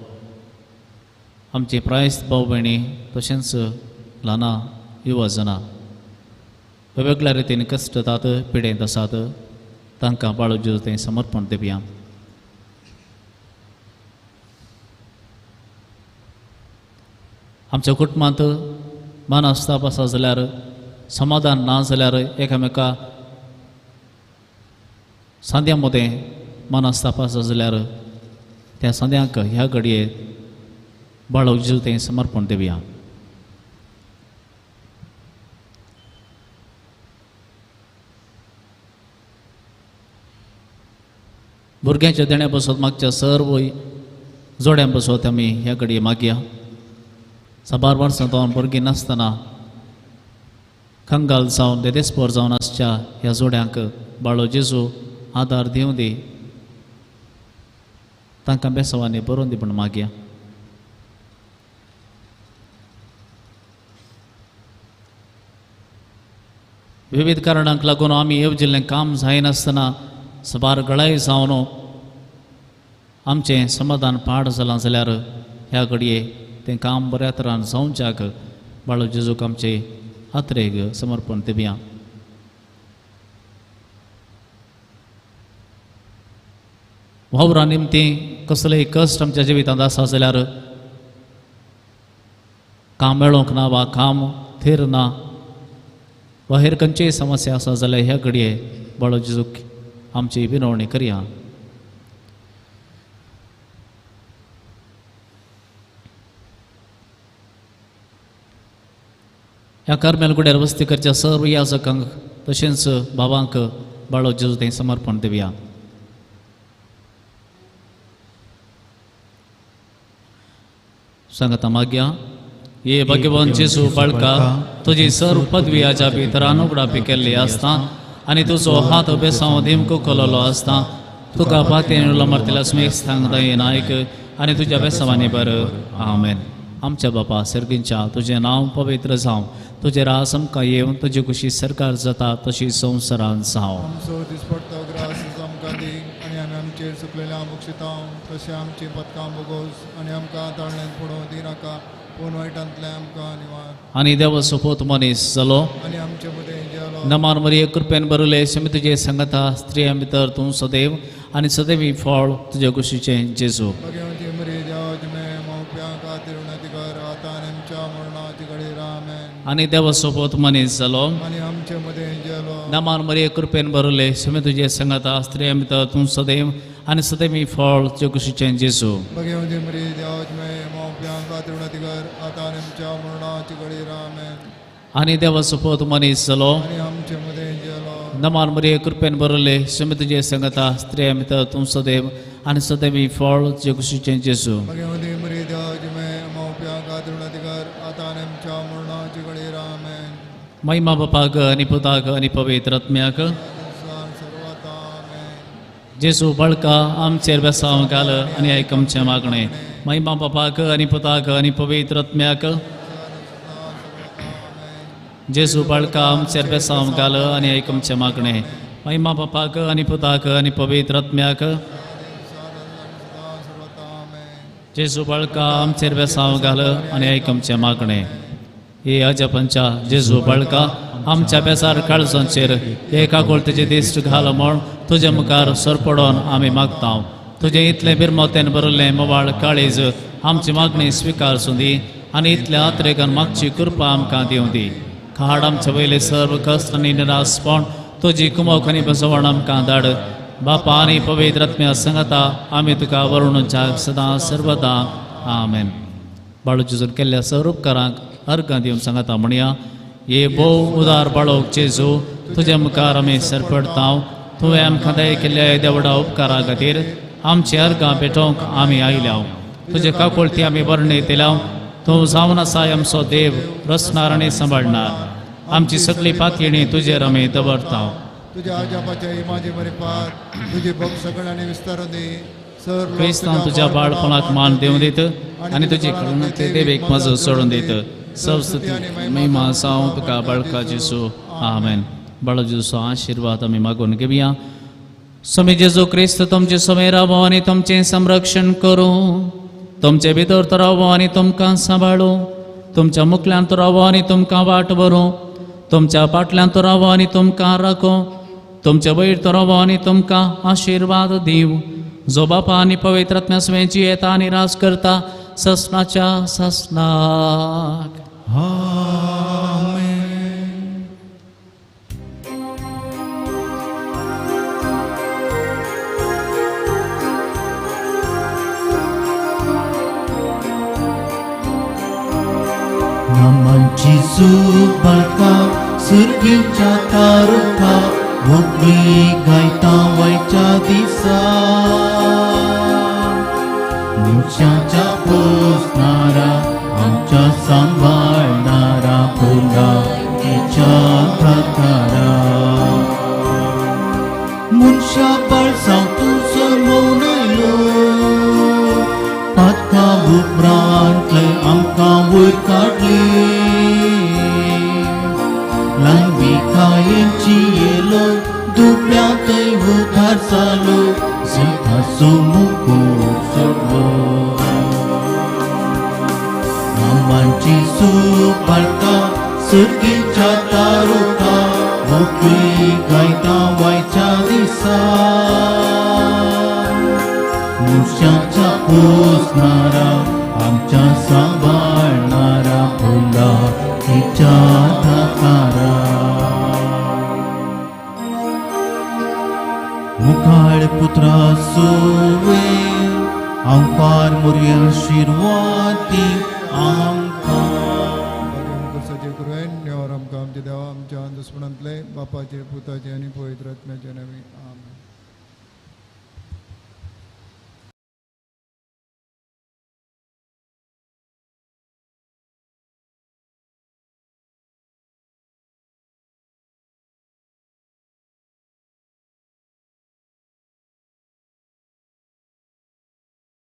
[SPEAKER 2] आमचे प्रायस्त भाव भयणी तशेंच ल्हाना युवा जना वेगवेगळ्या रितीन कश्ट जातात पिडेंत आसात तांकां बाळो जेजू तें समर्पण दिवया. आमच्या कुटुंबांत मानस्ताप आसा जाल्यार समाधान ना जाल्यार एकामेका सांद्या मदें मानस्ताप आसा जाल्यार त्या सांद्यांक ह्या घडये बाळो जेजू तें समर्पण दिवया. भुरग्यांच्या देण्या बसत मागच्या सर्व जोड्यां बसत आमी ह्या घडये मागया. 12 वर्सां जावन भुरगीं नासतना कंगाल जावन देदेस्पोर जावन आसच्या ह्या जोड्यांक बाळो जेजू आदार दिवं दी. तांकां बेसवांनी बरोवन दी म्हण मागया. विविध कारणांक लागून आमी येवजिल्लें काम जायनासतना सबार गळाय जावन आमचें समाधान पाड जालां जाल्यार ह्या घडये तें काम बऱ्या तरान जावच्याक बाळो जेजूक आमचे हातरेक समर्पण दिवया. वावरां निमती कसलेय कश्ट आमच्या जिवितांत आसा जाल्यार काम मेळोंक ना वा काम थीर ना वा हेर खंयचीय समस्या आसा जाल्यार ह्या घडये बाळो जेजूक आमची विनवणी करया. ह्या कार्मेलगुड्यार वस्ती करच्या सर्व याजकांक तशेंच भावांक बाळो जेजू तें समर्पण दिवया. सांगता मागया. ये भगवान जेजू बाळका तुजी सर्व पदवी हाच्या भितर अनुग्रापी केल्ली आसता आनी तुजो हात बेसांव दिमको केलोलो आसता तुका पातेनुला मरतेला स्मेक सांगता नायक आनी तुज्या बेसांवांनी बर आमेन. आमच्या बापा सर्गींच्या तुजें नांव पवित्र जावं तुजें रास आमकां येवन तुजी कुशी सरकार जाता तशी संवसारांत जावं.
[SPEAKER 4] आमचो दिसपडटो ग्रास आमकां दी आनी आमी आमचेर सुकलेल्या मुक्षितां तशें आमची पदकां बोगोस आनी आमकां ताळण्यांत पडोवं दी नाका पूण वायटांतले आमकां निवार.
[SPEAKER 2] आनी देव सोपोत मनीस जालो
[SPEAKER 4] आनी आमचे मदें जेलो
[SPEAKER 2] नमान मरिये कृपेन बरले शमी तुजे सांगता स्त्रियां भितर तूं सदैव आनी सदैवी फळ तुजे कुशीचें जेजू.
[SPEAKER 4] भगवती मरी देवाची मे मौप्यां खातीर उन्नती कर आतां आनी आमच्या मरणाची घडीर आमेन.
[SPEAKER 2] आनी देव सोपोत मनीस जालो
[SPEAKER 4] आनी आमचे मदें जेलो
[SPEAKER 2] नमान मरिये कृपेन बरले शमी तुजे सांगता स्त्रियां भितर तूं सदैव आनी सदैवी फळ तुजे कुशीचें जेजू.
[SPEAKER 4] भगवती मरी देवाची मे मौप्यां खातीर उन्नती कर आतां आनी आमच्या मरणाची घडीर आमेन.
[SPEAKER 2] आनी देव सोपोत मनीस जालो
[SPEAKER 4] आनी आमचे मदें जेलो
[SPEAKER 2] नमान मरिये कृपेन बरले शमी तुजे सांगता स्त्रियां भितर तूं सदैव आनी सदैवी फळ तुजे कुशीचें जेजू.
[SPEAKER 4] भगवती मरी देवाची मे मौप्यां खातीर उन्नती कर आतां आनी आमच्या मरणाची घडीर आमेन.
[SPEAKER 2] महिमा बापाक आनी पुताक आनी पवित्र आत्म्याक
[SPEAKER 4] सर्वात आमेन.
[SPEAKER 2] जेजू बळका आमचेर बेसांव घाल आनी आयक आमचें मागणें. महिमा बापाक आनी पुताक आनी पवित्र आत्म्याक जेजू बाळका आमचेर बेसांव घाल आनी आयक आमचें मागणें महिमा बापाक आनी पुताक आनी पवित्र आत्म्याक जेजू बाळका आमचेर बेसांव घाल आनी आयक आमचें मागणें हे अजपंचा जेजू बाळका आमच्या बेजार काळजांचेर एका कोळतेचे दिश्ट घाल म्हूण तुजे मुखार सरपडोन आमी मागता तुजें इतलें बिरमोतेन बरयल्लें मोवाळ काळीज आमची मागणी स्विकार सुदी आनी इतल्या आत्रेकान मागची कृपा आमकां दिवं दी खाड आमचे वयले सर्व कश्ट आनी निरासपण तुजी कुमोक आनी बसवण आमकां धाड बापा आनी पवित्र आत्म्या सांगता आमी तुका वरुणच्या सदां सर्वदा आमेन बाळू जेजून केल्ल्या सर्व उपकारांक अर्घां दिवंक सांगता म्हणया ये भोव उदार बाळोक जेजू तुज्या मुखार आमी सरपडता तुवें आमकां दय केल्ल्या देवडा उपकारा खातीर आमची अर्घां पेटोवंक आमी आयल्या तुजे काकुळती आमी वर्णी दिल्या तूं जावन आसा आमचो देव रचणार आनी सांबाळणार आमची सगळी पातयणी तुजेर आमी दवरता
[SPEAKER 4] तुझ्या आजापाच्या इमाजे बरे पात तुझे भक्त सगळ्यांनी विस्तारून दे सर
[SPEAKER 2] क्रिस्तांव तुज्या बाळपणाक मान देव दीत आनी तुजी करुणा ते देवेक मजो सोडून दीत सर्वस्तुती महिमा जावं तुका बाळका जेजू आमेन बाळो जेजूचो आशिर्वाद आमी मागून घेवया स्वामी जेजू क्रिस्त तुमचे समेर रावो आनी तुमचें संरक्षण करूं तुमचे भितर तो रावो आनी तुमकां सांबाळूं तुमच्या मुखल्यान तो रावो आनी तुमकां वाट व्हरूं तुमच्या फाटल्यान तो रावो आनी तुमकां राखो तुमच्या वयर तो रावो आनी तुमकां आशिर्वाद दिवं जो बापा आनी पवित्र आत्म्या समेत येता आनी राज करता ससनाच्या ससनाक
[SPEAKER 6] Naman Jesu balka surgicha taruka Wogli gaita waicha disa Mushacha posnara Amcha sambalnara Pula icha kakara Munsha balsang tu semonelo Patka bubran klay amka wood kadli Langbi kayen cielo dupla kay utar salo Zita sumuko solo Naman Jesu palka surgi chataruka Bukli gaita waicha disa Musyacha posnara Amcha sambalnara Pula icha dhakara Mukhal putra sove Ampar murya shirwati Amka
[SPEAKER 4] सजे करून और आमकां आमचे देवा आमच्या दुस्मनांतले बापाचे पुताचे आनी पवित्र आत्म्याचे नांवान